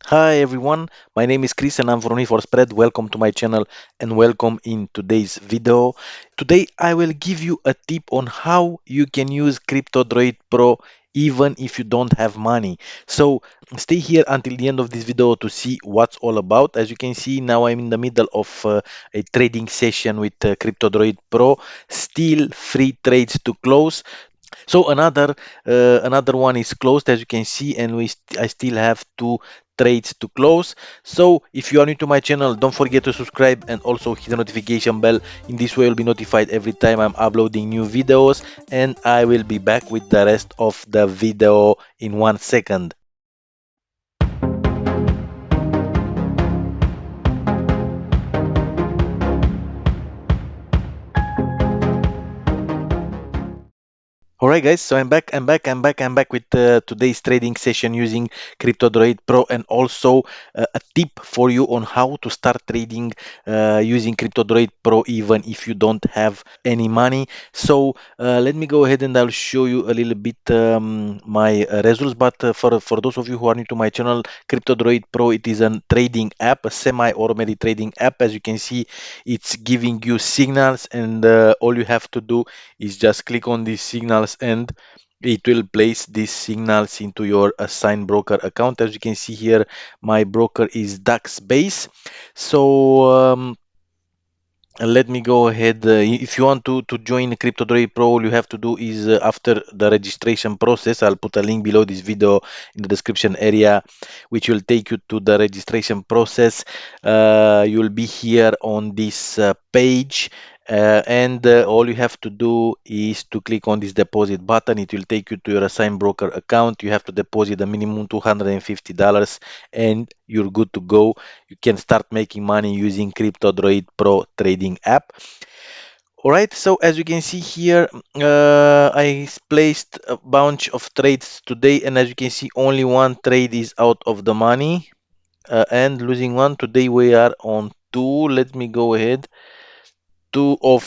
Hi everyone, my name is Chris and I'm from for Spread. Welcome to my channel and welcome in today's video. Today I will give you a tip on how you can use Crypto Droid Pro even if you don't have money. So stay here until the end of this video to see what's all about. As you can see now I'm in the middle of a trading session with Crypto Droid Pro. Still free trades to close. So another one is closed as you can see, and I still have two trades to close. So if you are new to my channel, don't forget to subscribe and also hit the notification bell. In this way, you'll be notified every time I'm uploading new videos, and I will be back with the rest of the video in 1 second. All right, guys. So I'm back with today's trading session using Crypto Droid Pro, and also a tip for you on how to start trading using Crypto Droid Pro even if you don't have any money. So let me go ahead and I'll show you a little bit my results. But for those of you who are new to my channel, Crypto Droid Pro, it is a trading app, a semi-automated trading app. As you can see, it's giving you signals, and all you have to do is just click on these signals and it will place these signals into your assigned broker account. As you can see here, my broker is Dax Base. So let me go ahead. If you want to join Crypto Droid Pro, all you have to do is after the registration process, I'll put a link below this video in the description area, which will take you to the registration process. You'll be here on this page. And all you have to do is to click on this deposit button. It will take you to your assigned broker account. You have to deposit a minimum $250 and you're good to go. You can start making money using Crypto Droid Pro trading app. All right, so as you can see here, I placed a bunch of trades today, and as you can see, only one trade is out of the money and losing one. Today we are on two. Let me go ahead. 2 of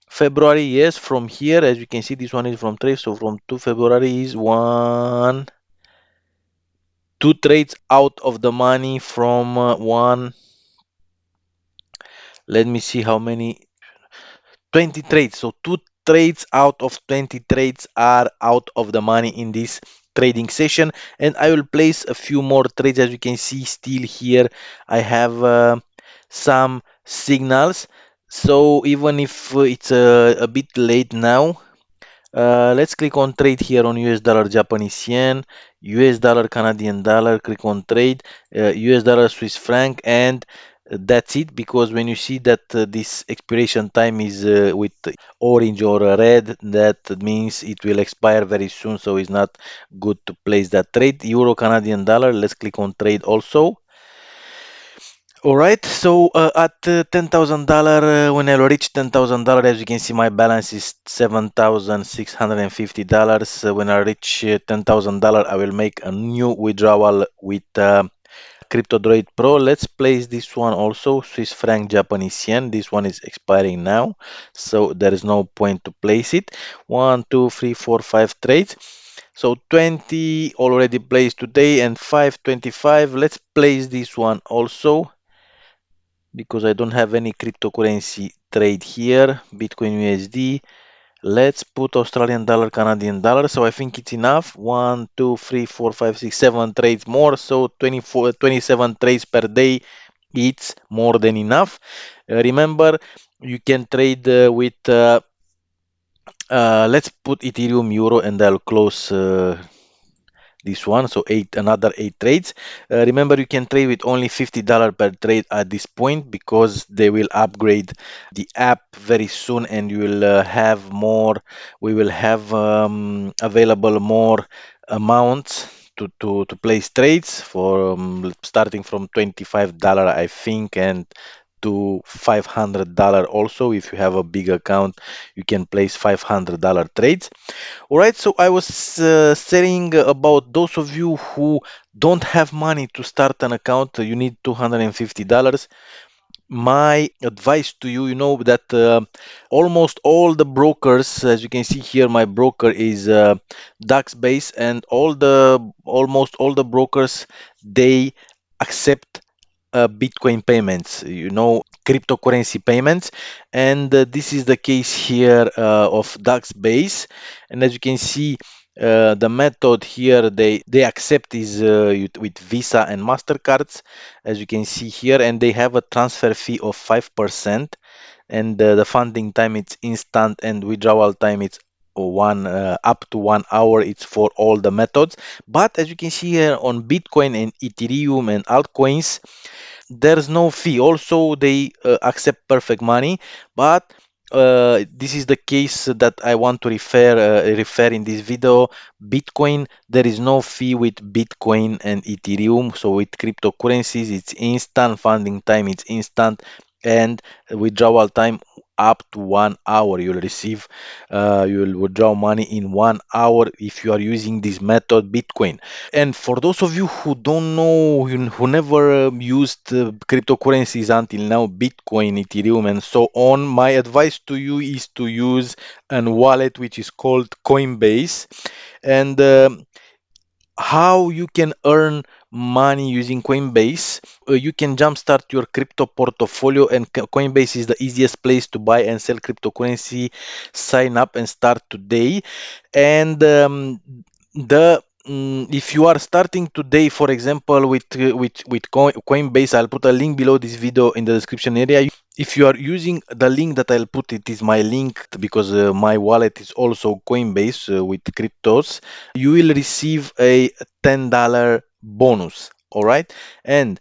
February, yes, from here, as you can see, this one is from trade. So from 2 February is two trades out of the money from one. Let me see how many 20 trades. So two trades out of 20 trades are out of the money in this trading session. And I will place a few more trades. As you can see, still here, I have some signals. So even if it's a bit late now, let's click on trade here on US dollar Japanese yen, US dollar Canadian dollar, click on trade, US dollar Swiss franc, and that's it. Because when you see that this expiration time is with orange or red, that means it will expire very soon, so it's not good to place that trade. Euro Canadian dollar, let's click on trade also. All right, so at $10,000, when I reach $10,000, as you can see, my balance is $7,650. When I reach $10,000, I will make a new withdrawal with Crypto Droid Pro. Let's place this one also, Swiss franc Japanese yen. This one is expiring now, so there is no point to place it. One, two, three, four, five trades. So 20 already placed today and 525. Let's place this one also because I don't have any cryptocurrency trade here. Bitcoin USD. Let's put Australian dollar, Canadian dollar. So I think it's enough. One, two, three, four, five, six, 7 trades more. So 24, 27 trades per day. It's more than enough. Remember, you can trade with, let's put Ethereum, Euro, and I'll close this one. So another eight trades. Remember, you can trade with only $50 per trade at this point because they will upgrade the app very soon, and you will have more. We will have available more amounts to place trades for starting from $25, I think, and to $500 also. If you have a big account, you can place $500 trades. All right, so I was saying about those of you who don't have money to start an account. You need $250. My advice to you, you know that almost all the brokers, as you can see here, my broker is DAX based, and almost all the brokers, they accept Bitcoin payments, you know, cryptocurrency payments. And this is the case here of DAX base. And as you can see, the method here they accept is with Visa and Mastercards, as you can see here, and they have a transfer fee of 5%, and the funding time it's instant, and withdrawal time it's one up to 1 hour. It's for all the methods. But as you can see here on Bitcoin and Ethereum and altcoins, there's no fee. Also, they accept perfect money, but this is the case that I want to refer in this video. Bitcoin, there is no fee with Bitcoin and Ethereum. So with cryptocurrencies, it's instant funding time, it's instant, and withdrawal time up to 1 hour. You'll withdraw money in 1 hour if you are using this method, Bitcoin. And for those of you who don't know, who never used cryptocurrencies until now, Bitcoin, Ethereum, and so on, my advice to you is to use an wallet which is called Coinbase. And how you can earn money using Coinbase. You can jumpstart your crypto portfolio, and Coinbase is the easiest place to buy and sell cryptocurrency. Sign up and start today. And if you are starting today, for example, with Coinbase, I'll put a link below this video in the description area. If you are using the link that I'll put, it is my link because my wallet is also Coinbase with cryptos. You will receive a $10 bonus. All right. And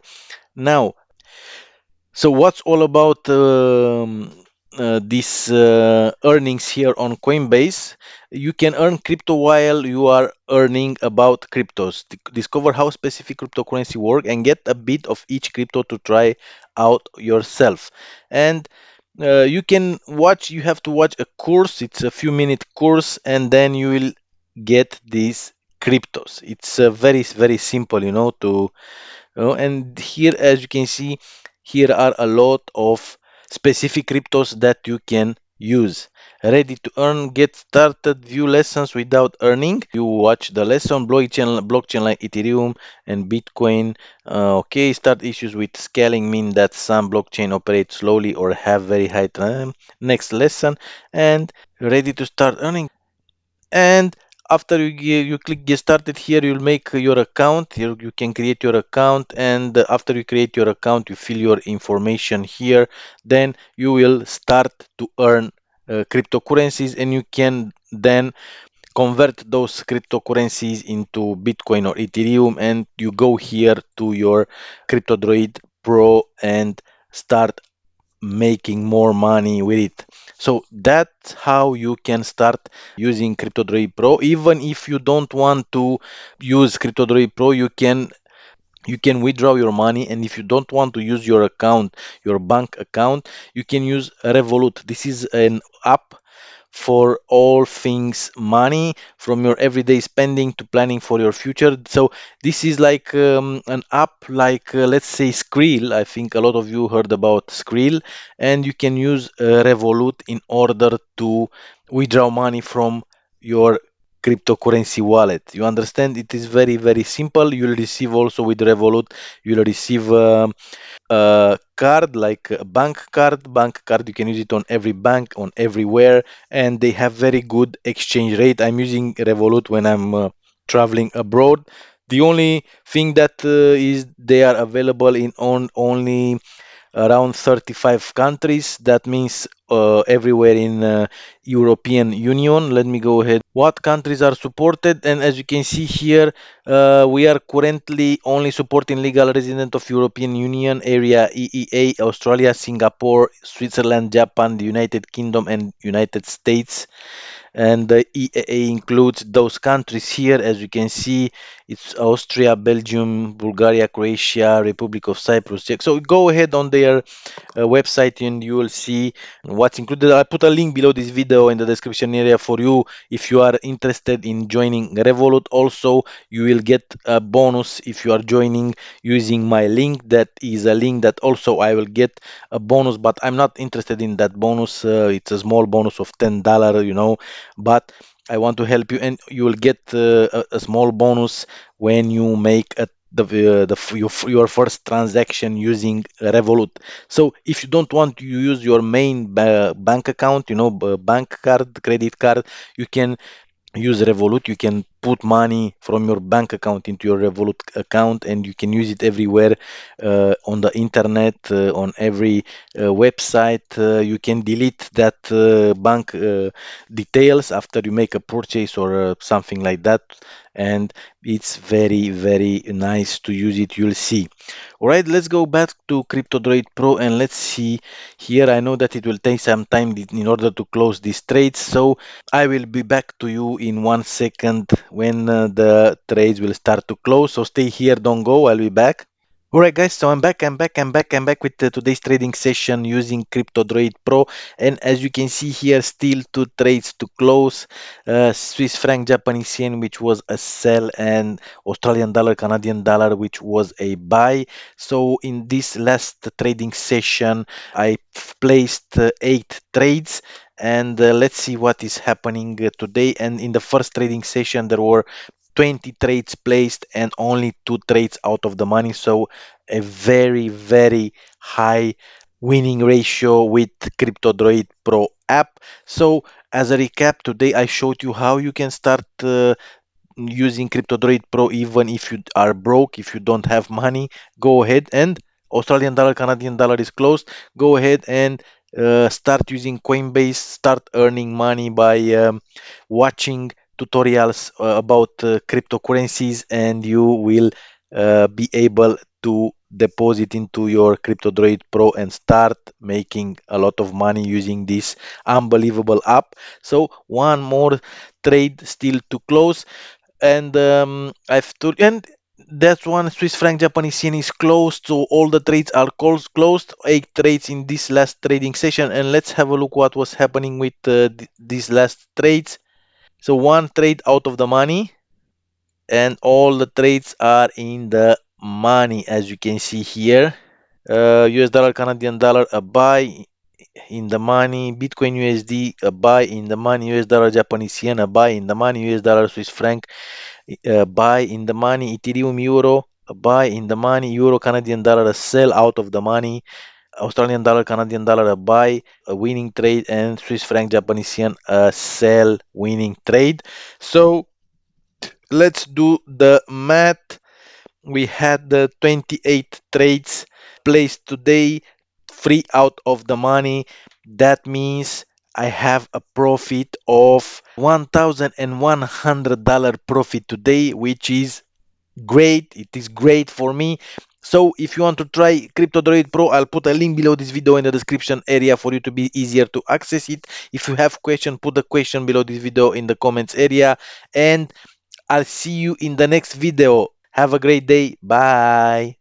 now, so what's all about these earnings here on Coinbase? You can earn crypto while you are earning about cryptos. Discover how specific cryptocurrency work and get a bit of each crypto to try out yourself. And you have to watch a course. It's a few minute course, and then you will get these cryptos. It's very simple, and here, as you can see, here are a lot of specific cryptos that you can use. Ready to earn? Get started. View lessons without earning. You watch the lesson. Blockchain like Ethereum and Bitcoin. Okay, start issues with scaling mean that some blockchain operate slowly or have very high time. Next lesson, and ready to start earning. And after you click get started, here you'll make your account. Here you can create your account, and after you create your account, you fill your information here. Then you will start to earn cryptocurrencies, and you can then convert those cryptocurrencies into Bitcoin or Ethereum, and you go here to your Crypto Droid Pro and start making more money with it. So that's how you can start using Crypto Droid Pro. Even if you don't want to use Crypto Droid Pro, you can withdraw your money. And if you don't want to use your account, your bank account, you can use Revolut. This is an app for all things money, from your everyday spending to planning for your future. So this is like an app like let's say Skrill. I think a lot of you heard about Skrill, and you can use Revolut in order to withdraw money from your cryptocurrency wallet. You understand? It is very simple. You'll receive also with Revolut, you'll receive card like a bank card. You can use it on every bank, on everywhere, and they have very good exchange rate. I'm using Revolut when I'm traveling abroad. The only thing that is they are available in only around 35 countries. That means everywhere in European Union. Let me go ahead. What countries are supported? And as you can see here, we are currently only supporting legal resident of European Union area, EEA, Australia, Singapore, Switzerland, Japan, the United Kingdom, and United States. and the EAA includes those countries here. As you can see, it's Austria, Belgium, Bulgaria, Croatia, Republic of Cyprus, Czech. So go ahead on their website and you will see what's included. I put a link below this video in the description area for you if you are interested in joining Revolut. Also, you will get a bonus if you are joining using my link. That is a link that also I will get a bonus, but I'm not interested in that bonus. It's a small bonus of $10, but I want to help you, and you will get a small bonus when you make your first transaction using Revolut. So if you don't want to use your main bank account, bank card, credit card, you can use Revolut. You can put money from your bank account into your Revolut account, and you can use it everywhere on the internet, on every website. You can delete that bank details after you make a purchase or something like that, and it's very, very nice to use it. You'll see. All right, let's go back to Crypto Droid Pro and let's see here. I know that it will take some time in order to close these trades, so I will be back to you in 1 second when the trades will start to close. So stay here, don't go. I'll be back. Alright guys, so I'm back with today's trading session using Crypto Droid Pro, and as you can see here, still two trades to close. Swiss franc Japanese yen, which was a sell, and Australian dollar Canadian dollar, which was a buy. So in this last trading session, I placed 8 trades, and let's see what is happening today. And in the first trading session, there were 20 trades placed and only 2 trades out of the money. So a very, very high winning ratio with Crypto Droid Pro app. So as a recap, today I showed you how you can start using Crypto Droid Pro even if you are broke, if you don't have money. Go ahead and Australian dollar, Canadian dollar is closed. Go ahead and start using Coinbase, start earning money by watching tutorials about cryptocurrencies, and you will be able to deposit into your Crypto Droid Pro and start making a lot of money using this unbelievable app. So one more trade still to close, and I've told, and that's one Swiss franc Japanese yen is closed, so all the trades are closed. 8 trades in this last trading session, and let's have a look what was happening with these last trades. So one trade out of the money, and all the trades are in the money, as you can see here. US dollar, Canadian dollar, a buy in the money. Bitcoin USD, a buy in the money. US dollar, Japanese yen, a buy in the money. US dollar, Swiss franc, buy in the money. Ethereum euro, a buy in the money. Euro Canadian dollar, a sell out of the money. Australian dollar Canadian dollar, a buy, a winning trade, and Swiss franc Japanese yen, a sell winning trade. So let's do the math. We had the 28 trades placed today, 3 out of the money. That means I have a profit of $1,100 profit today, which is great. It is great for me. So if you want to try Crypto Droid Pro, I'll put a link below this video in the description area for you to be easier to access it. If you have question, put the question below this video in the comments area, and I'll see you in the next video. Have a great day. Bye.